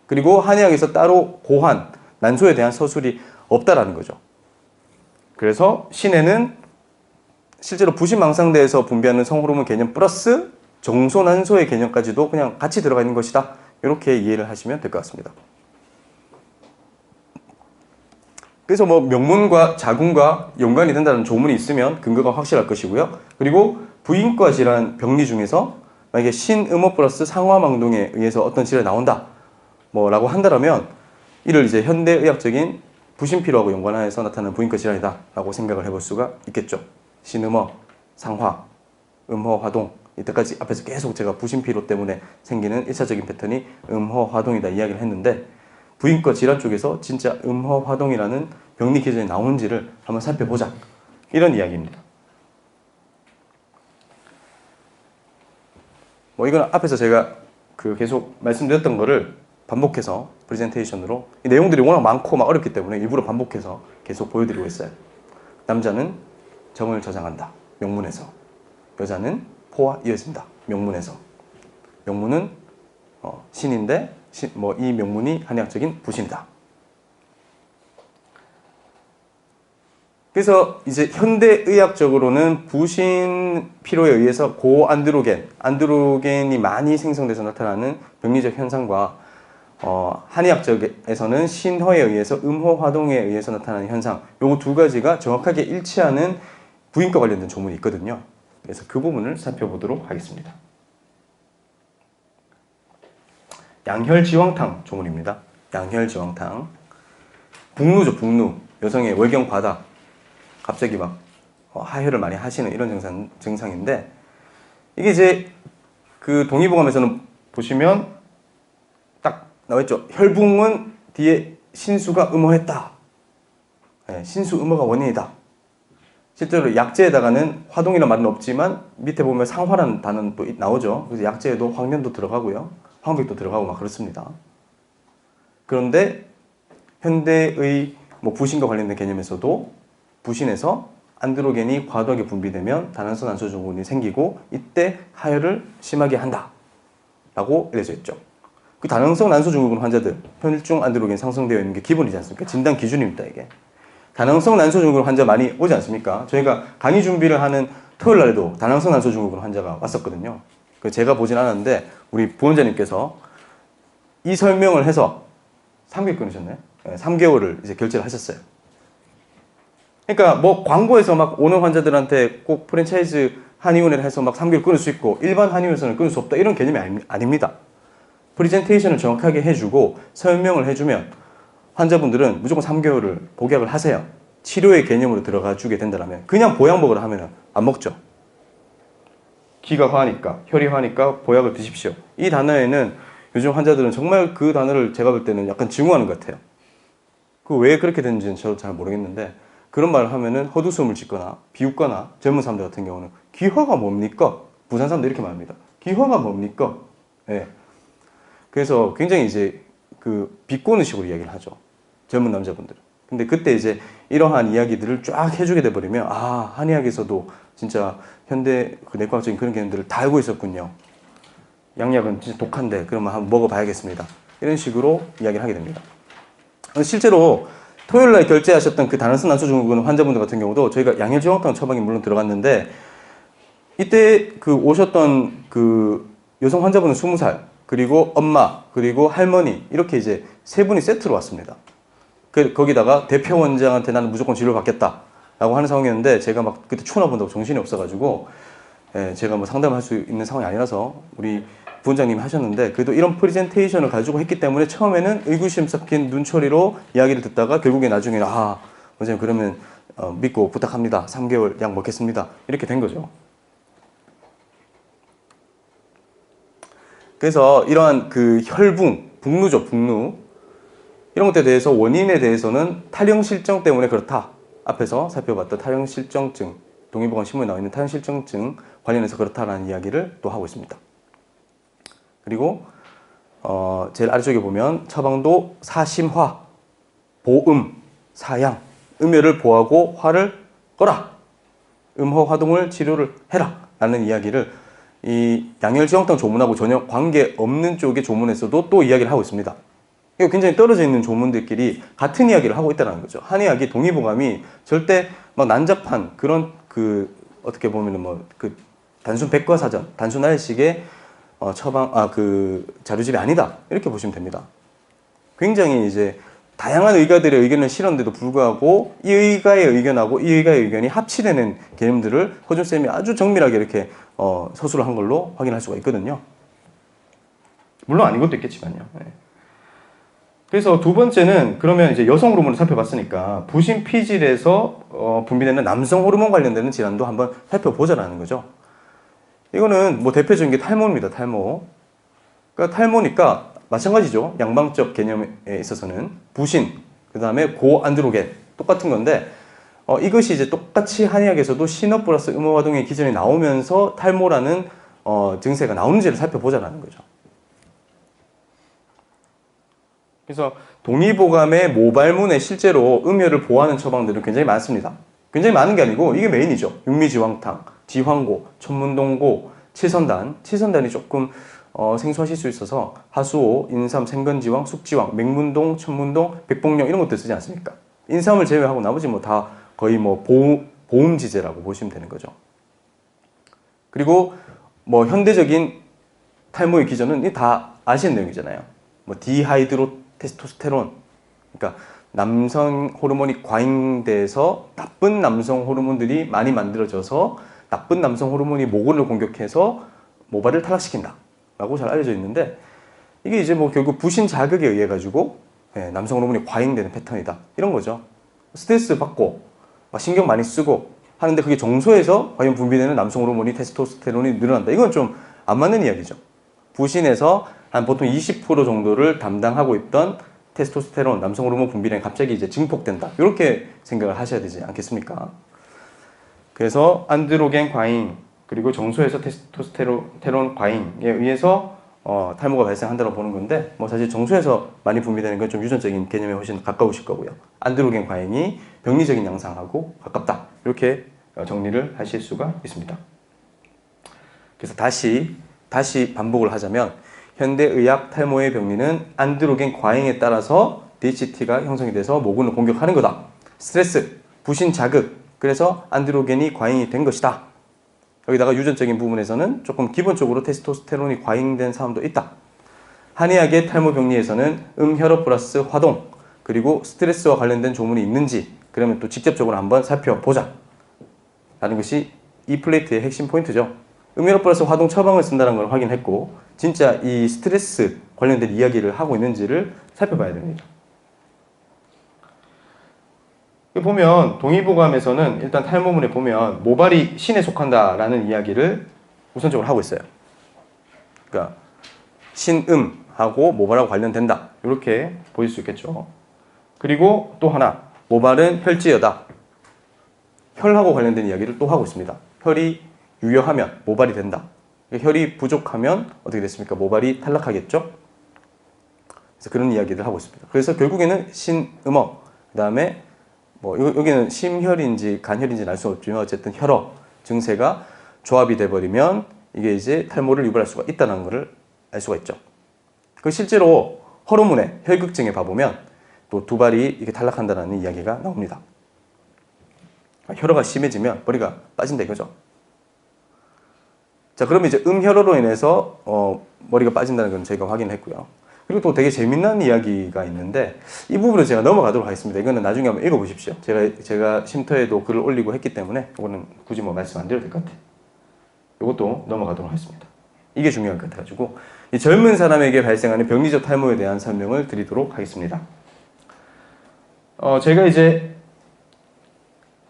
그리고 한의학에서 따로 고환, 난소에 대한 서술이 없다라는 거죠. 그래서 신에는 실제로 부신망상대에서 분비하는 성호르몬 개념 플러스 정소, 난소의 개념까지도 그냥 같이 들어가 있는 것이다. 이렇게 이해를 하시면 될 것 같습니다. 그래서 뭐 명문과 자궁과 연관이 된다는 조문이 있으면 근거가 확실할 것이고요. 그리고 부인과 질환 병리 중에서 만약에 신음호 플러스 상화망동에 의해서 어떤 질환이 나온다 뭐라고 한다면 이를 이제 현대의학적인 부신피로하고 연관하여서 나타나는 부인과 질환이다 라고 생각을 해볼 수가 있겠죠. 신음호, 상화, 음호화동, 이때까지 앞에서 계속 제가 부신피로 때문에 생기는 1차적인 패턴이 음호화동이다 이야기를 했는데, 부인과 질환 쪽에서 진짜 음호화동이라는 병리 기전이 나오는지를 한번 살펴보자, 이런 이야기입니다. 뭐 이건 앞에서 제가 계속 말씀드렸던 거를 반복해서 프레젠테이션으로, 이 내용들이 워낙 많고 막 어렵기 때문에 일부러 반복해서 계속 보여드리고 있어요. 남자는 정을 저장한다, 명문에서. 여자는 포와 이어진다, 명문에서. 명문은 신인데 이 명문이 한의학적인 부신이다. 그래서 이제 현대의학적으로는 부신 피로에 의해서 안드로겐이 많이 생성돼서 나타나는 병리적 현상과 한의학적에서는 신허에 의해서 음호화동에 의해서 나타나는 현상, 요거 두 가지가 정확하게 일치하는 부인과 관련된 조문이 있거든요. 그래서 그 부분을 살펴보도록 하겠습니다. 양혈지황탕 조문입니다. 양혈지황탕. 북루죠, 북루. 여성의 월경 과다, 갑자기 막 하혈을 많이 하시는 이런 증상인데, 이게 이제 그 동의보감에서는 보시면 딱 나와있죠. 혈붕은 뒤에 신수가 음호했다. 네, 신수 음호가 원인이다. 실제로 약재에다가는 화동이라는 말은 없지만 밑에 보면 상화라는 단어는 또 나오죠. 그래서 약재에도 황련도 들어가고요, 황백도 들어가고 막 그렇습니다. 그런데 현대의 부신과 관련된 개념에서도 부신에서 안드로겐이 과도하게 분비되면 다낭성 난소 증후군이 생기고 이때 하혈을 심하게 한다 라고 알려져 있죠. 그 다낭성 난소 증후군 환자들, 혈중 안드로겐 상승되어 있는 게 기본이지 않습니까? 진단 기준입니다, 이게. 다낭성 난소 증후군 환자 많이 오지 않습니까? 저희가 강의 준비를 하는 토요일 날에도 다낭성 난소 증후군 환자가 왔었거든요. 제가 보진 않았는데 우리 부원장님께서 이 설명을 해서 3개월 끊으셨나요? 네, 3개월을 이제 결제를 하셨어요. 그러니까 뭐 광고에서 막 오는 환자들한테 꼭 프랜차이즈 한의원에 해서 막 3개월 끊을 수 있고 일반 한의원에서는 끊을 수 없다, 이런 개념이 아닙니다. 프레젠테이션을 정확하게 해주고 설명을 해주면 환자분들은 무조건 3개월을 복약을 하세요. 치료의 개념으로 들어가 주게 된다면. 그냥 보약 먹으라 하면 안 먹죠. 기가 화하니까, 혈이 화하니까 보약을 드십시오. 이 단어에는 요즘 환자들은 정말 그 단어를 제가 볼 때는 약간 증오하는 것 같아요. 그 왜 그렇게 되는지는 저도 잘 모르겠는데, 그런 말을 하면은 헛웃음을 짓거나 비웃거나, 젊은 사람들 같은 경우는 기화가 뭡니까? 부산 사람들 이렇게 말합니다. 기화가 뭡니까? 네. 그래서 굉장히 이제 비꼬는 식으로 이야기를 하죠, 젊은 남자분들은. 근데 그때 이제 이러한 이야기들을 쫙 해주게 돼버리면, 아, 한의학에서도 진짜 현대 내과학적인 그런 개념들을 다 알고 있었군요. 양약은 진짜 독한데 그러면 한번 먹어봐야겠습니다. 이런 식으로 이야기를 하게 됩니다. 실제로 토요일날 결제하셨던 그 다낭성 난소 증후군 환자분들 같은 경우도 저희가 양혈지황탕 처방이 물론 들어갔는데, 이때 오셨던 여성 환자분은 20살, 그리고 엄마, 그리고 할머니, 이렇게 이제 세 분이 세트로 왔습니다. 거기다가 대표 원장한테 나는 무조건 진료를 받겠다 라고 하는 상황이었는데, 제가 막 그때 추나 본다고 정신이 없어가지고 제가 뭐 상담할 수 있는 상황이 아니라서 우리 부원장님이 하셨는데, 그래도 이런 프레젠테이션을 가지고 했기 때문에 처음에는 의구심 섞인 눈초리로 이야기를 듣다가 결국에 나중에는 원장님 그러면 믿고 부탁합니다, 3개월 약 먹겠습니다, 이렇게 된 거죠. 그래서 이러한 혈붕, 북루죠, 북루, 이런 것들에 대해서 원인에 대해서는 탈영실정 때문에 그렇다, 앞에서 살펴봤던 탈영실정증, 동의보감 신문에 나와 있는 탈영실정증 관련해서 그렇다라는 이야기를 또 하고 있습니다. 그리고 제일 아래쪽에 보면 처방도 사심화, 보음, 사양, 음혈을 보하고 화를 꺼라, 음호화동을 치료를 해라 라는 이야기를 이 양혈지황탕 조문하고 전혀 관계없는 쪽의 조문에서도 또 이야기를 하고 있습니다. 이거 굉장히 떨어져 있는 조문들끼리 같은 이야기를 하고 있다는 거죠. 한의학이 동의보감이 절대 막 난잡한 그런 어떻게 보면은 단순 백과사전, 단순 알식의 처방, 자료집이 아니다, 이렇게 보시면 됩니다. 굉장히 이제 다양한 의가들의 의견을 실었는데도 불구하고 이 의가의 의견하고 이 의가의 의견이 합치되는 개념들을 허준쌤이 아주 정밀하게 이렇게 서술을 한 걸로 확인할 수가 있거든요. 물론 아닌 것도 있겠지만요. 네. 그래서 두 번째는 그러면 이제 여성 호르몬을 살펴봤으니까 부신 피질에서 분비되는 남성 호르몬 관련되는 질환도 한번 살펴보자라는 거죠. 이거는 뭐 대표적인 게 탈모입니다. 탈모. 그러니까 탈모니까 마찬가지죠. 양방적 개념에 있어서는 부신, 그 다음에 고안드로겐 똑같은 건데 이것이 이제 똑같이 한의학에서도 신업 플러스 음어화동의 기전이 나오면서 탈모라는 증세가 나오는지를 살펴보자라는 거죠. 그래서 동의보감의 모발문에 실제로 음혈을 보호하는 처방들은 굉장히 많습니다. 굉장히 많은 게 아니고 이게 메인이죠. 육미지황탕, 지황고, 천문동고, 칠선단. 칠선단이 조금 생소하실 수 있어서 하수오, 인삼, 생건지황, 숙지황, 맹문동, 천문동, 백봉령 이런 것들 쓰지 않습니까? 인삼을 제외하고 나머지 뭐 다 거의 뭐 보음지제라고 보시면 되는 거죠. 그리고 뭐 현대적인 탈모의 기전은 다 아시는 내용이잖아요. 뭐 디하이드로 테스토스테론, 그러니까 남성 호르몬이 과잉돼서 나쁜 남성 호르몬들이 많이 만들어져서 나쁜 남성 호르몬이 모근을 공격해서 모발을 탈락시킨다 라고 잘 알려져 있는데, 이게 이제 뭐 결국 부신 자극에 의해 가지고 남성 호르몬이 과잉되는 패턴이다 이런 거죠. 스트레스 받고 신경 많이 쓰고 하는데 그게 정소해서 과연 분비되는 남성 호르몬이 테스토스테론이 늘어난다, 이건 좀 안 맞는 이야기죠. 부신에서 한 보통 20% 정도를 담당하고 있던 테스토스테론, 남성 호르몬 분비량이 갑자기 이제 증폭된다, 이렇게 생각을 하셔야 되지 않겠습니까? 그래서 안드로겐 과잉, 그리고 정소에서 테스토스테론 과잉에 의해서 탈모가 발생한다고 보는 건데, 뭐 사실 정소에서 많이 분비되는 건 좀 유전적인 개념에 훨씬 가까우실 거고요. 안드로겐 과잉이 병리적인 양상하고 가깝다, 이렇게 정리를 하실 수가 있습니다. 그래서 다시 반복을 하자면 현대의학 탈모의 병리는 안드로겐 과잉에 따라서 DHT가 형성이 돼서 모근을 공격하는 거다. 스트레스, 부신 자극, 그래서 안드로겐이 과잉이 된 것이다. 여기다가 유전적인 부분에서는 조금 기본적으로 테스토스테론이 과잉된 사람도 있다. 한의학의 탈모 병리에서는 혈어 플러스 화동, 그리고 스트레스와 관련된 조문이 있는지 그러면 또 직접적으로 한번 살펴보자 라는 것이 이 플레이트의 핵심 포인트죠. 혈어 플러스 화동 처방을 쓴다는 걸 확인했고, 진짜 이 스트레스 관련된 이야기를 하고 있는지를 살펴봐야 됩니다. 보면 동의보감에서는 일단 탈모문에 보면 모발이 신에 속한다라는 이야기를 우선적으로 하고 있어요. 그러니까 신음하고 모발하고 관련된다, 이렇게 보일 수 있겠죠. 그리고 또 하나, 모발은 혈지여다, 혈하고 관련된 이야기를 또 하고 있습니다. 혈이 유여하면 모발이 된다. 혈이 부족하면 어떻게 됐습니까? 모발이 탈락하겠죠. 그래서 그런 이야기를 하고 있습니다. 그래서 결국에는 신음어, 그 다음에 뭐 여기는 심혈인지 간혈인지는 알 수 없지만 어쨌든 혈어 증세가 조합이 돼버리면 이게 이제 탈모를 유발할 수가 있다는 것을 알 수가 있죠. 그 실제로 호르몬의 혈극증에 봐보면 또 두 발이 이렇게 탈락한다는 이야기가 나옵니다. 혈어가 심해지면 머리가 빠진다 이거죠. 자, 그러면 이제 음혈어로 인해서 머리가 빠진다는 건 저희가 확인을 했고요. 그리고 또 되게 재밌는 이야기가 있는데 이 부분을 제가 넘어가도록 하겠습니다. 이거는 나중에 한번 읽어보십시오. 제가 쉼터에도 글을 올리고 했기 때문에 이거는 굳이 뭐 말씀 안 드려도 될 것 같아요. 이것도 넘어가도록 하겠습니다. 이게 중요한 것 같아가지고 이 젊은 사람에게 발생하는 병리적 탈모에 대한 설명을 드리도록 하겠습니다. 제가 이제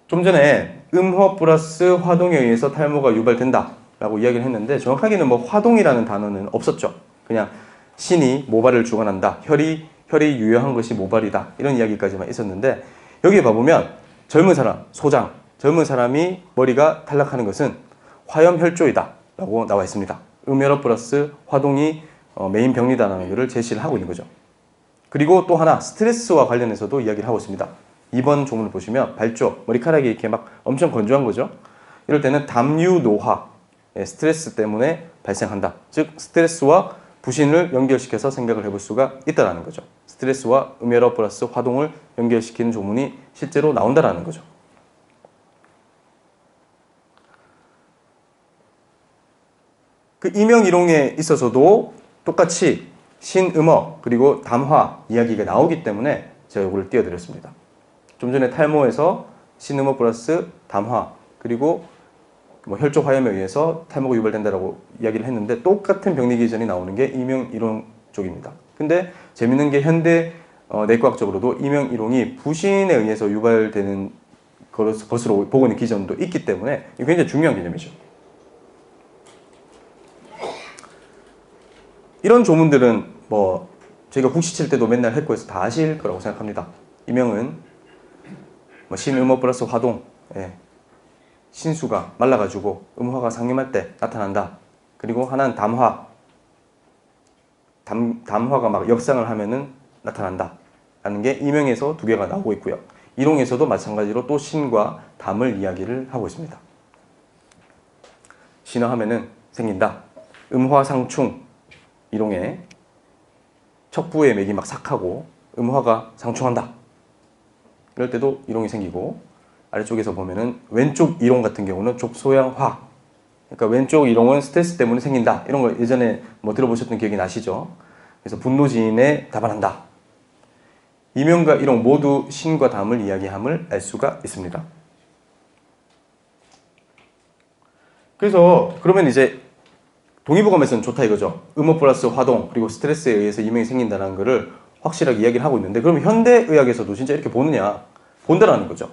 좀 전에 음허 플러스 화동에 의해서 탈모가 유발된다 라고 이야기를 했는데, 정확하게는 뭐 화동이라는 단어는 없었죠. 그냥 신이 모발을 주관한다, 혈이 유효한 것이 모발이다, 이런 이야기까지만 있었는데, 여기에 봐보면 젊은 사람, 소장, 젊은 사람이 머리가 탈락하는 것은 화염혈조이다 라고 나와 있습니다. 음혈어 플러스 화동이 메인 병리다라는 것을 제시를 하고 있는 거죠. 그리고 또 하나, 스트레스와 관련해서도 이야기를 하고 있습니다. 2번 조문을 보시면 발조, 머리카락이 이렇게 막 엄청 건조한 거죠. 이럴 때는 담유노화, 스트레스 때문에 발생한다. 즉 스트레스와 부신을 연결시켜서 생각을 해볼 수가 있다는 거죠. 스트레스와 음혈어 플러스 화동을 연결시키는 조문이 실제로 나온다는 거죠. 그 이명이롱에 있어서도 똑같이 신음어 그리고 담화 이야기가 나오기 때문에 제가 이거를 띄워드렸습니다. 좀 전에 탈모에서 신음호 플러스 담화 그리고 뭐 혈족 화염에 의해서 탈모가 유발된다라고 이야기를 했는데 똑같은 병리 기전이 나오는 게 이명이롱 쪽입니다. 근데 재밌는 게 현대 내과학적으로도 이명이롱이 부신에 의해서 유발되는 것으로 보고 있는 기전도 있기 때문에 이게 굉장히 중요한 개념이죠. 이런 조문들은 뭐 저희가 국시 칠 때도 맨날 했고해서 다 아실 거라고 생각합니다. 이명은 뭐 신음호 플러스 화동, 신수가 말라가지고 음화가 상림할 때 나타난다. 그리고 하나는 담화, 담화가 막 역상을 하면은 나타난다. 라는 게 이명에서 두 개가 나오고 있고요. 이롱에서도 마찬가지로 또 신과 담을 이야기를 하고 있습니다. 신화하면은 생긴다. 음화상충, 이롱에 척부의 맥이 막 삭하고 음화가 상충한다. 이럴 때도 이롱이 생기고 아래쪽에서 보면은 왼쪽 이롱 같은 경우는 족소양화. 그러니까 왼쪽 이롱은 스트레스 때문에 생긴다. 이런 거 예전에 뭐 들어보셨던 기억이 나시죠? 그래서 분노지인에 다반한다. 이명과 이롱 모두 신과 담을 이야기함을 알 수가 있습니다. 그래서 그러면 이제 동의보감에서는 좋다 이거죠. 음호 플러스 화동 그리고 스트레스에 의해서 이명이 생긴다는 거를 확실하게 이야기를 하고 있는데 그러면 현대의학에서도 진짜 이렇게 보느냐? 본다라는 거죠.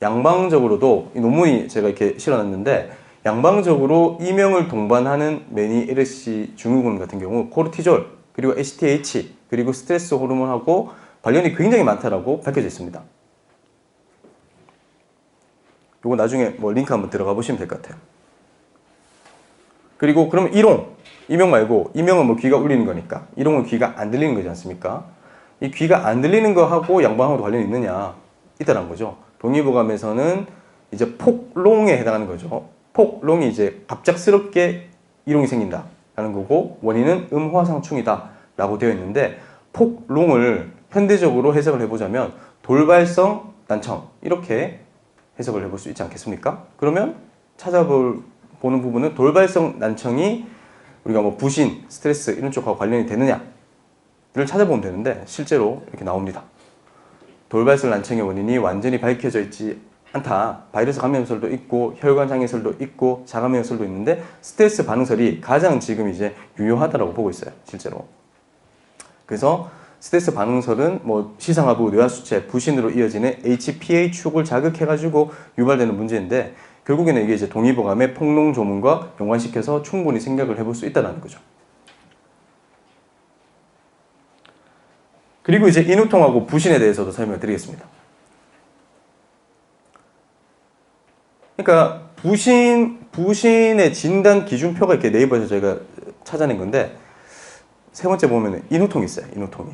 양방적으로도 이 논문이 제가 이렇게 실어놨는데 양방적으로 이명을 동반하는 메니에르시 증후군 같은 경우 코르티졸 그리고 HTH 그리고 스트레스 호르몬하고 관련이 굉장히 많다라고 밝혀져 있습니다. 요거 나중에 뭐 링크 한번 들어가 보시면 될 것 같아요. 그리고 그러면 이명 말고 이명은 뭐 귀가 울리는 거니까 이롱은 귀가 안 들리는 거지 않습니까? 이 귀가 안 들리는 거하고 양방하고도 관련이 있느냐? 있다는 거죠. 동의보감에서는 이제 폭롱에 해당하는 거죠. 폭롱이 이제 갑작스럽게 이롱이 생긴다라는 거고 원인은 음화상충이다 라고 되어 있는데 폭롱을 현대적으로 해석을 해보자면 돌발성 난청 이렇게 해석을 해볼 수 있지 않겠습니까? 그러면 보는 부분은 돌발성 난청이 우리가 뭐 부신, 스트레스 이런 쪽하고 관련이 되느냐를 찾아보면 되는데 실제로 이렇게 나옵니다. 돌발성 난청의 원인이 완전히 밝혀져 있지 않다. 바이러스 감염설도 있고 혈관 장애설도 있고 자가면역설도 있는데 스트레스 반응설이 가장 지금 이제 유효하다고 보고 있어요. 실제로. 그래서 스트레스 반응설은 뭐 시상하부, 뇌하수체, 부신으로 이어지는 HPA 축을 자극해가지고 유발되는 문제인데 결국에는 이게 이제 동의보감의 폭롱 조문과 연관시켜서 충분히 생각을 해볼 수 있다는 거죠. 그리고 이제 인후통하고 부신에 대해서도 설명을 드리겠습니다. 그러니까 부신의 진단 기준표가 이렇게 네이버에서 저희가 찾아낸 건데 세 번째 보면 인후통이 있어요. 인후통이.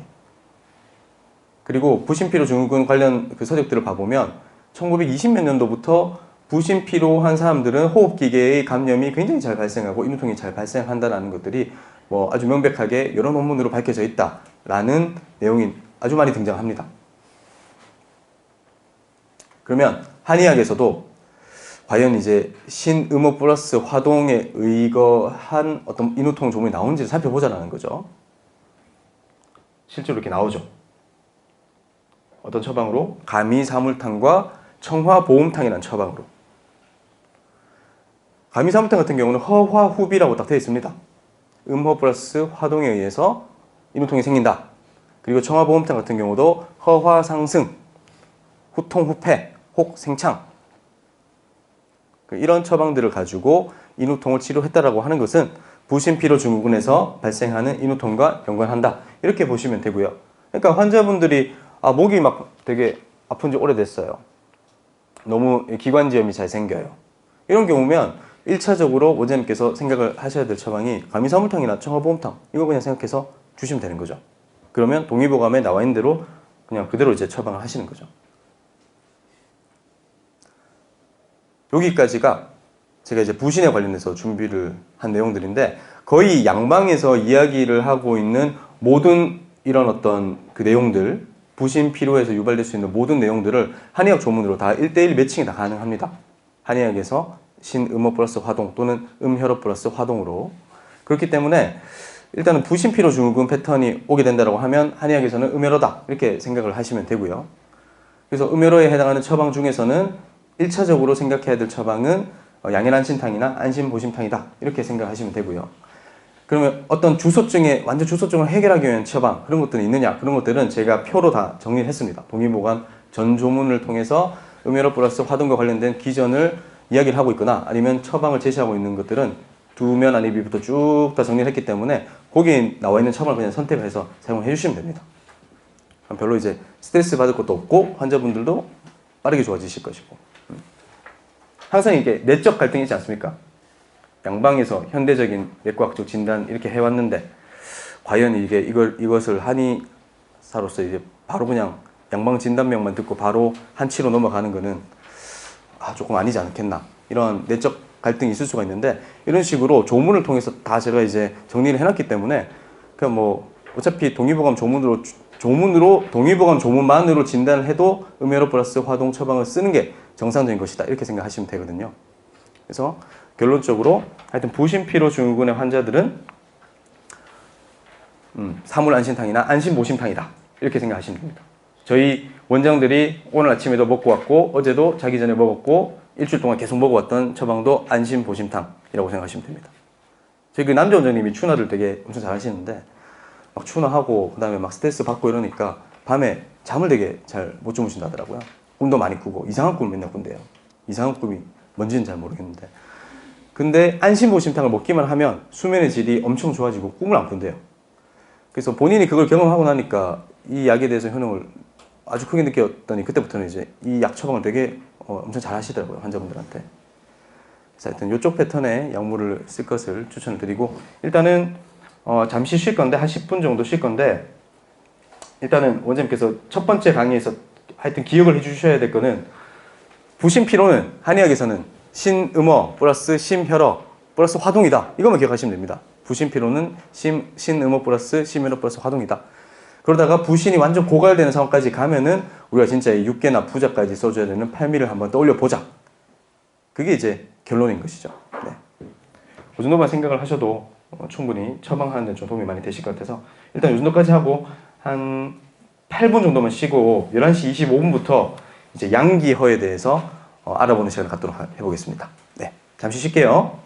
그리고 부신피로 증후군 관련 그 서적들을 봐보면 1920몇 년도부터 부신피로한 사람들은 호흡기계의 감염이 굉장히 잘 발생하고 인후통이 잘 발생한다는 것들이 뭐 아주 명백하게 여러 논문으로 밝혀져 있다라는 내용이 아주 많이 등장합니다. 그러면 한의학에서도 과연 이제 신음호 플러스 화동에 의거한 어떤 인후통 조문이 나오는지를 살펴보자는 거죠. 실제로 이렇게 나오죠. 어떤 처방으로? 가미사물탕과 청화보험탕이라는 처방으로. 가미사물탕 같은 경우는 허화후비라고 딱 되어 있습니다. 음호 플러스 화동에 의해서 인후통이 생긴다. 그리고 청화보험탕 같은 경우도 허화상승, 후통후패, 혹생창 이런 처방들을 가지고 인후통을 치료했다라고 하는 것은 부신피로 증후군에서 발생하는 인후통과 연관한다. 이렇게 보시면 되고요. 그러니까 환자분들이 목이 막 되게 아픈 지 오래됐어요. 너무 기관지염이 잘 생겨요. 이런 경우면 1차적으로 원장님께서 생각을 하셔야 될 처방이 가미사물탕이나 청화보험탕 이거 그냥 생각해서 주시면 되는 거죠. 그러면 동의보감에 나와 있는 대로 그냥 그대로 이제 처방을 하시는 거죠. 여기까지가 제가 이제 부신에 관련해서 준비를 한 내용들인데 거의 양방에서 이야기를 하고 있는 모든 이런 어떤 그 내용들 부신 피로에서 유발될 수 있는 모든 내용들을 한의학 조문으로 다 1:1 매칭이 다 가능합니다. 한의학에서 신음호 플러스 화동 또는 음혈호 플러스 화동으로 그렇기 때문에 일단은 부신피로 증후군 패턴이 오게 된다고 하면 한의학에서는 음혈어다 이렇게 생각을 하시면 되고요. 그래서 음혈어에 해당하는 처방 중에서는 1차적으로 생각해야 될 처방은 양혈안신탕이나 안심보심탕이다 이렇게 생각하시면 되고요. 그러면 어떤 주소증에 완전 주소증을 해결하기 위한 처방 그런 것들은 있느냐? 그런 것들은 제가 표로 다 정리를 했습니다. 동의보감 전 조문을 통해서 음혈어 플러스 화동과 관련된 기전을 이야기를 하고 있거나 아니면 처방을 제시하고 있는 것들은 두면 안입부터 쭉 다 정리를 했기 때문에 거기에 나와 있는 처방을 그냥 선택을 해서 사용해 주시면 됩니다. 별로 이제 스트레스 받을 것도 없고 환자분들도 빠르게 좋아지실 것이고 항상 이게 내적 갈등이 있지 않습니까? 양방에서 현대적인 내과학적 진단 이렇게 해왔는데 과연 이것을 한의사로서 이제 바로 그냥 양방 진단명만 듣고 바로 한치로 넘어가는 거는 조금 아니지 않겠나 이런 내적 갈등이 있을 수가 있는데 이런 식으로 조문을 통해서 다 제가 이제 정리를 해놨기 때문에 그냥 뭐 어차피 동의보감 조문으로 동의보감 조문만으로 진단을 해도 음혈어 플러스 화동 처방을 쓰는 게 정상적인 것이다 이렇게 생각하시면 되거든요. 그래서 결론적으로 하여튼 부신피로 증후군의 환자들은 사물안신탕이나 안심보심탕이다 이렇게 생각하시면 됩니다. 저희 원장들이 오늘 아침에도 먹고 왔고 어제도 자기 전에 먹었고 일주일 동안 계속 먹어왔던 처방도 안심보심탕이라고 생각하시면 됩니다. 저희 그 남자 원장님이 추나를 되게 엄청 잘 하시는데 막 추나하고 그 다음에 막 스트레스 받고 이러니까 밤에 잠을 되게 잘 못 주무신다더라고요. 꿈도 많이 꾸고 이상한 꿈을 맨날 꾼대요. 이상한 꿈이 뭔지는 잘 모르겠는데 근데 안심보심탕을 먹기만 하면 수면의 질이 엄청 좋아지고 꿈을 안 꾼대요. 그래서 본인이 그걸 경험하고 나니까 이 약에 대해서 효능을 아주 크게 느꼈더니 그때부터는 이제 이 약 처방을 되게 엄청 잘 하시더라고요. 환자분들한테. 그래서 하여튼 이쪽 패턴의 약물을 쓸 것을 추천을 드리고 일단은 잠시 쉴 건데 한 10분 정도 쉴 건데 일단은 원장님께서 첫 번째 강의에서 하여튼 기억을 해주셔야 될 거는 부신피로는 한의학에서는 신음어 플러스 심혈어 플러스 화동이다. 이것만 기억하시면 됩니다. 부신피로는 신음어 플러스 심혈어 플러스 화동이다. 그러다가 부신이 완전 고갈되는 상황까지 가면은 우리가 진짜 이 육계나 부자까지 써줘야 되는 팔미를 한번 떠올려 보자. 그게 이제 결론인 것이죠. 네. 그 정도만 생각을 하셔도 충분히 처방하는 데 좀 도움이 많이 되실 것 같아서 일단 이 정도까지 하고 한 8분 정도만 쉬고 11시 25분부터 이제 양기허에 대해서 알아보는 시간을 갖도록 해보겠습니다. 네, 잠시 쉴게요.